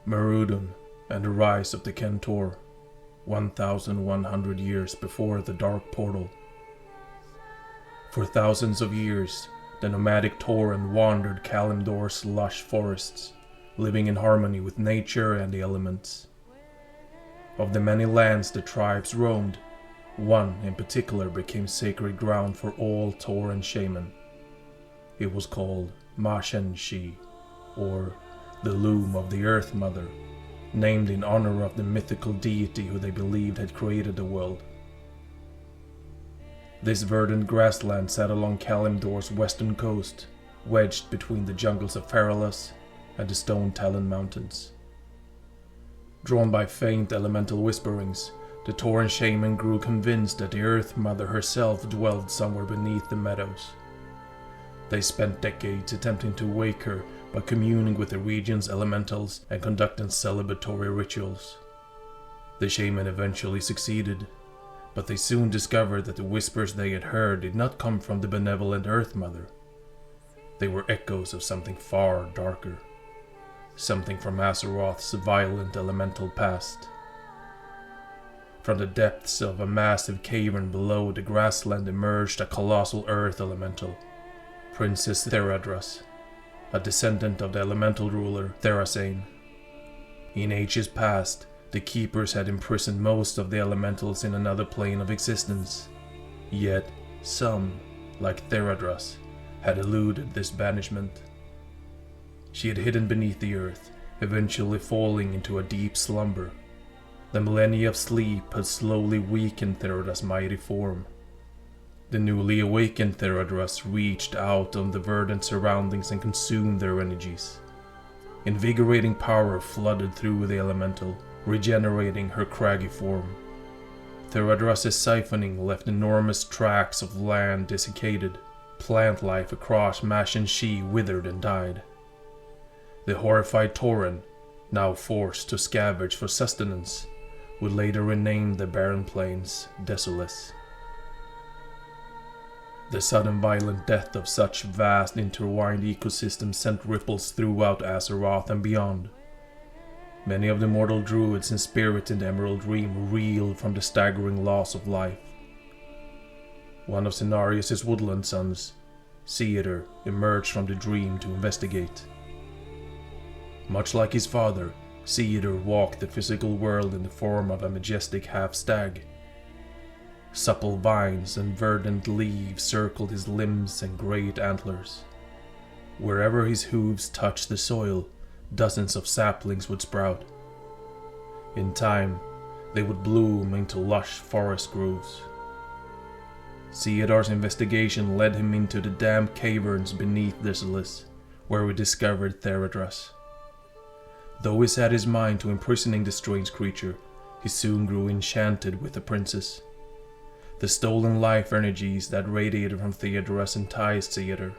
Merudon and the rise of the Centaur, 1,100 years before the Dark Portal. For thousands of years, the nomadic Tauren wandered Kalimdor's lush forests, living in harmony with nature and the elements. Of the many lands the tribes roamed, one in particular became sacred ground for all Tauren shaman. It was called Mashenshi, or the Loom of the Earth Mother, named in honor of the mythical deity who they believed had created the world. This verdant grassland sat along Kalimdor's western coast, wedged between the jungles of Feralas and the Stone Talon Mountains. Drawn by faint elemental whisperings, the Tauren shaman grew convinced that the Earth Mother herself dwelled somewhere beneath the meadows. They spent decades attempting to wake her by communing with the region's elementals and conducting celebratory rituals. The shaman eventually succeeded, but they soon discovered that the whispers they had heard did not come from the benevolent Earth Mother. They were echoes of something far darker, something from Azeroth's violent elemental past. From the depths of a massive cavern below the grassland emerged a colossal earth elemental, Princess Theradras, a descendant of the elemental ruler Therasain. In ages past, the Keepers had imprisoned most of the elementals in another plane of existence, yet some, like Theradras, had eluded this banishment. She had hidden beneath the earth, eventually falling into a deep slumber. The millennia of sleep had slowly weakened Theradras' mighty form. The newly awakened Theradras reached out on the verdant surroundings and consumed their energies. Invigorating power flooded through the elemental, regenerating her craggy form. Theradras' siphoning left enormous tracts of land desiccated. Plant life across Mashenshi withered and died. The horrified Tauren, now forced to scavenge for sustenance, would later rename the barren plains Desolus. The sudden violent death of such vast intertwined ecosystems sent ripples throughout Azeroth and beyond. Many of the mortal druids and spirits in the Emerald Dream reeled from the staggering loss of life. One of Cenarius' woodland sons, Theodor, emerged from the dream to investigate. Much like his father, Theodor walked the physical world in the form of a majestic half-stag. Supple vines and verdant leaves circled his limbs and great antlers. Wherever his hooves touched the soil, dozens of saplings would sprout. In time, they would bloom into lush forest groves. Theodor's investigation led him into the damp caverns beneath Desolus, where we discovered Theradras. Though he set his mind to imprisoning the strange creature, he soon grew enchanted with the princess. The stolen life energies that radiated from Theodorus enticed Theodor,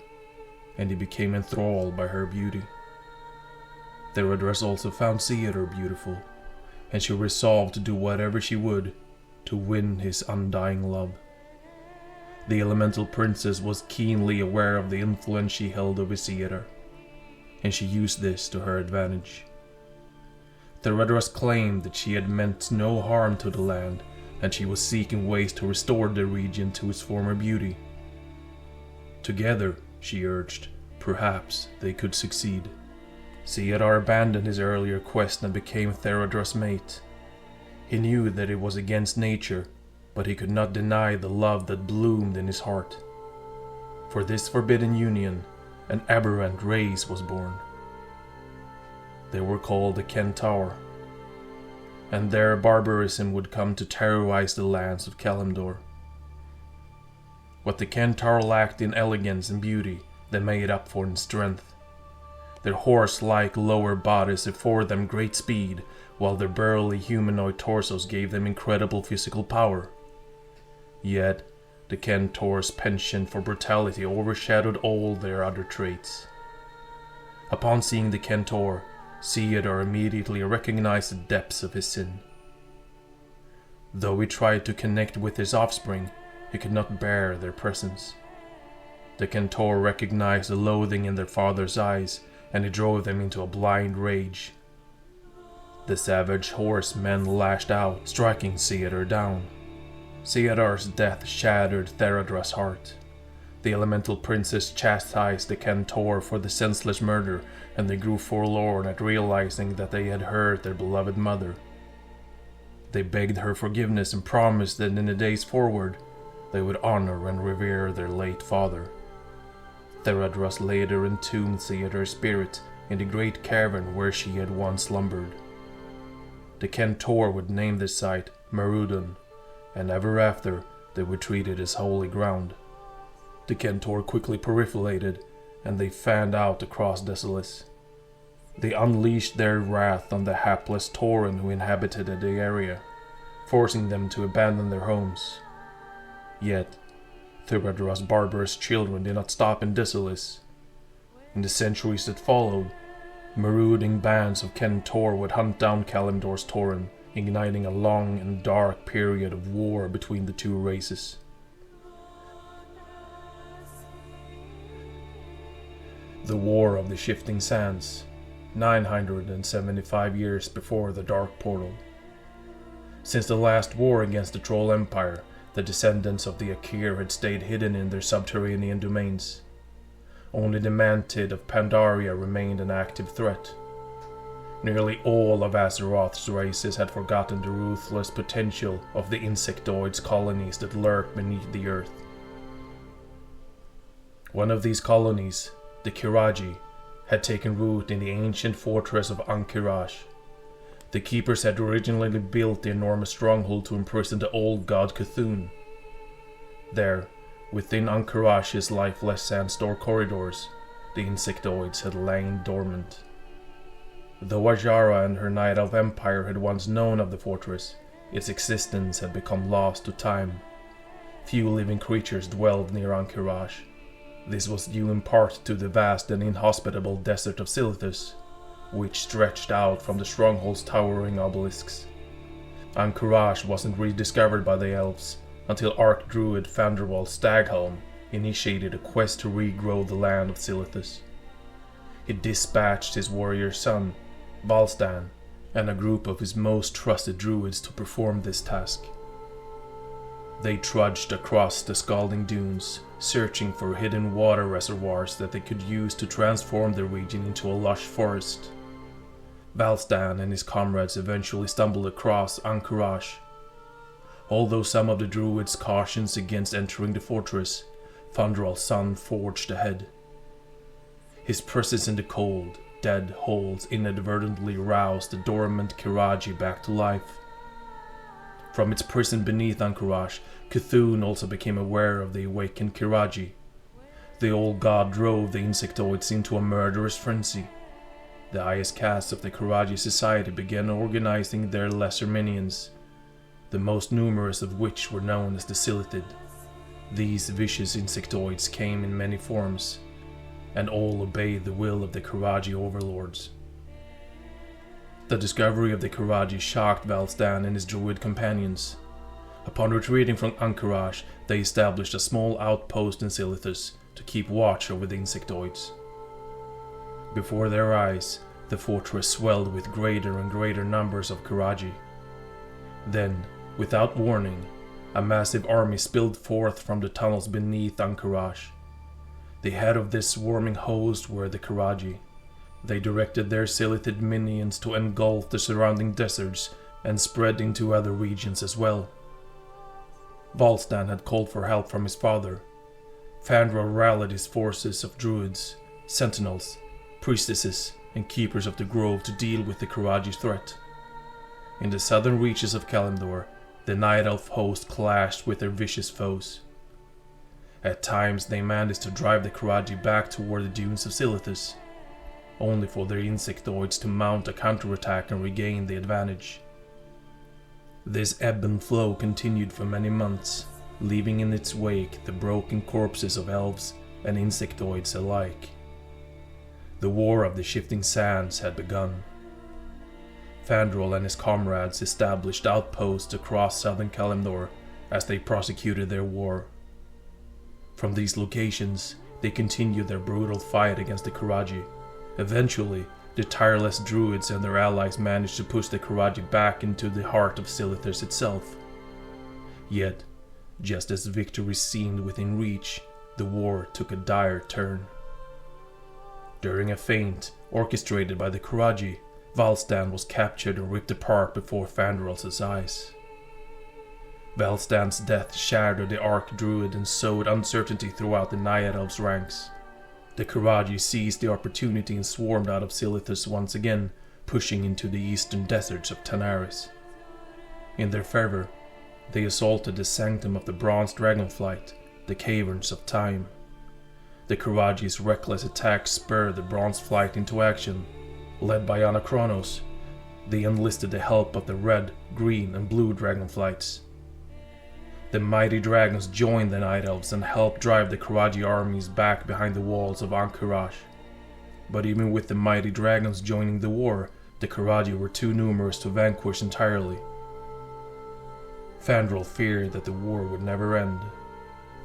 and he became enthralled by her beauty. Theodorus also found Theodor beautiful, and she resolved to do whatever she would to win his undying love. The elemental princess was keenly aware of the influence she held over Theodor, and she used this to her advantage. Theodorus claimed that she had meant no harm to the land, and she was seeking ways to restore the region to its former beauty. Together, she urged, perhaps they could succeed. Theodor abandoned his earlier quest and became Theodorus' mate. He knew that it was against nature, but he could not deny the love that bloomed in his heart. For this forbidden union, an aberrant race was born. They were called the Centaur, and their barbarism would come to terrorize the lands of Kalimdor. What the Centaur lacked in elegance and beauty, they made up for in strength. Their horse-like lower bodies afforded them great speed, while their burly humanoid torsos gave them incredible physical power. Yet, the Centaur's penchant for brutality overshadowed all their other traits. Upon seeing the Centaur, Theodor immediately recognized the depths of his sin. Though he tried to connect with his offspring, he could not bear their presence. The Centaur recognized the loathing in their father's eyes, and it drove them into a blind rage. The savage horsemen lashed out, striking Centaur down. Centaur's death shattered Theradra's heart. The elemental princess chastised the Centaur for the senseless murder, and they grew forlorn at realizing that they had hurt their beloved mother. They begged her forgiveness and promised that in the days forward, they would honor and revere their late father. Theradras later entombed Centaur's spirit in the great cavern where she had once slumbered. The Centaur would name this site Marudon, and ever after they would treat it as holy ground. The Centaur quickly proliferated, and they fanned out across Desolus. They unleashed their wrath on the hapless Tauren who inhabited the area, forcing them to abandon their homes. Yet, Theradra's barbarous children did not stop in Desolus. In the centuries that followed, marauding bands of Centaur would hunt down Kalimdor's Tauren, igniting a long and dark period of war between the two races. The War of the Shifting Sands, 975 years before the Dark Portal. Since the last war against the Troll Empire, the descendants of the Akir had stayed hidden in their subterranean domains. Only the Mantid of Pandaria remained an active threat. Nearly all of Azeroth's races had forgotten the ruthless potential of the insectoids colonies that lurked beneath the earth. One of these colonies, the Kiraji, had taken root in the ancient fortress of Ankirash. The Keepers had originally built the enormous stronghold to imprison the old god Cthulhu. There, within Ankarash's lifeless sandstone corridors, the insectoids had lain dormant. Though Ajara and her Night Elf Empire had once known of the fortress, its existence had become lost to time. Few living creatures dwelled near Ankarash. This was due in part to the vast and inhospitable desert of Silithus, which stretched out from the stronghold's towering obelisks. Ankarash wasn't rediscovered by the elves until Archdruid Fanderwald Staghelm initiated a quest to regrow the land of Silithus. He dispatched his warrior son, Valstan, and a group of his most trusted druids to perform this task. They trudged across the scalding dunes, searching for hidden water reservoirs that they could use to transform the region into a lush forest. Valstan and his comrades eventually stumbled across Ankarash. Although some of the druids cautioned against entering the fortress, Fandral's son forged ahead. His presence in the cold, dead holes inadvertently roused the dormant Kiraji back to life. From its prison beneath Ankarash, Cthulhu also became aware of the awakened Kiraji. The old god drove the insectoids into a murderous frenzy. The highest caste of the Kiraji society began organizing their lesser minions, the most numerous of which were known as the Silithid. These vicious insectoids came in many forms, and all obeyed the will of the Kiraji overlords. The discovery of the Kiraji shocked Valstan and his druid companions. Upon retreating from Ankarash, they established a small outpost in Silithus to keep watch over the insectoids. Before their eyes, the fortress swelled with greater and greater numbers of Kiraji. Then, without warning, a massive army spilled forth from the tunnels beneath Ankarash. The head of this swarming host were the Kiraji. They directed their Silithid minions to engulf the surrounding deserts and spread into other regions as well. Valstan had called for help from his father. Fandral rallied his forces of druids, sentinels, priestesses, and keepers of the grove to deal with the Kiraji threat. In the southern reaches of Kalimdor, the Night Elf host clashed with their vicious foes. At times they managed to drive the Kiraji back toward the dunes of Silithus, only for their insectoids to mount a counterattack and regain the advantage. This ebb and flow continued for many months, leaving in its wake the broken corpses of elves and insectoids alike. The War of the Shifting Sands had begun. Fandral and his comrades established outposts across southern Kalimdor as they prosecuted their war. From these locations, they continued their brutal fight against the Kiraji, eventually The tireless druids and their allies managed to push the Karaji back into the heart of Silithus itself. Yet, just as victory seemed within reach, the war took a dire turn. During a feint orchestrated by the Karaji, Valstan was captured and ripped apart before Fandrel's eyes. Valstan's death shattered the Archdruid and sowed uncertainty throughout the Naiad Elves' ranks. The Karaji seized the opportunity and swarmed out of Silithus once again, pushing into the eastern deserts of Tanaris. In their fervor, they assaulted the sanctum of the Bronze Dragonflight, the Caverns of Time. The Karaji's reckless attack spurred the Bronze Flight into action. Led by Anachronos, they enlisted the help of the Red, Green, and Blue Dragonflights. The mighty dragons joined the Night Elves and helped drive the Karaji armies back behind the walls of Ankarash. But even with the mighty dragons joining the war, the Karaji were too numerous to vanquish entirely. Fandral feared that the war would never end.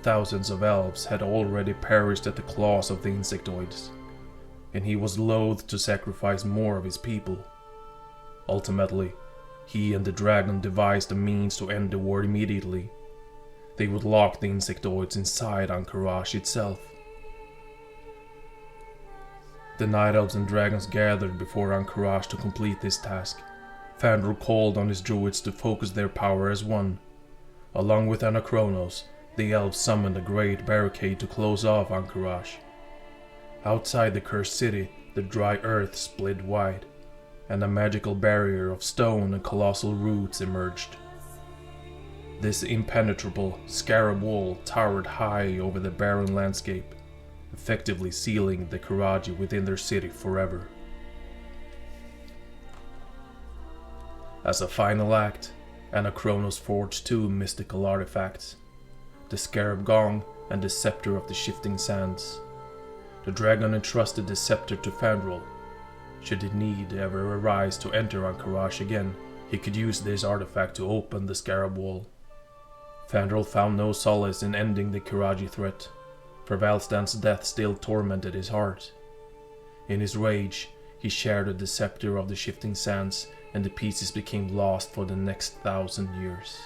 Thousands of elves had already perished at the claws of the insectoids, and he was loath to sacrifice more of his people. Ultimately, he and the dragon devised a means to end the war immediately. They would lock the insectoids inside Ankarash itself. The Night Elves and dragons gathered before Ankarash to complete this task. Fandral called on his druids to focus their power as one. Along with Anachronos, the elves summoned a great barricade to close off Ankarash. Outside the cursed city, the dry earth split wide, and a magical barrier of stone and colossal roots emerged. This impenetrable scarab wall towered high over the barren landscape, effectively sealing the Karaji within their city forever. As a final act, Anachronos forged two mystical artifacts, the Scarab Gong and the Scepter of the Shifting Sands. The dragon entrusted the scepter to Fandral. Should the need ever arise to enter Ankarash again, he could use this artifact to open the Scarab Wall. Fandral found no solace in ending the Karaji threat, for Valstan's death still tormented his heart. In his rage, he shattered the Scepter of the Shifting Sands, and the pieces became lost for the next 1,000 years.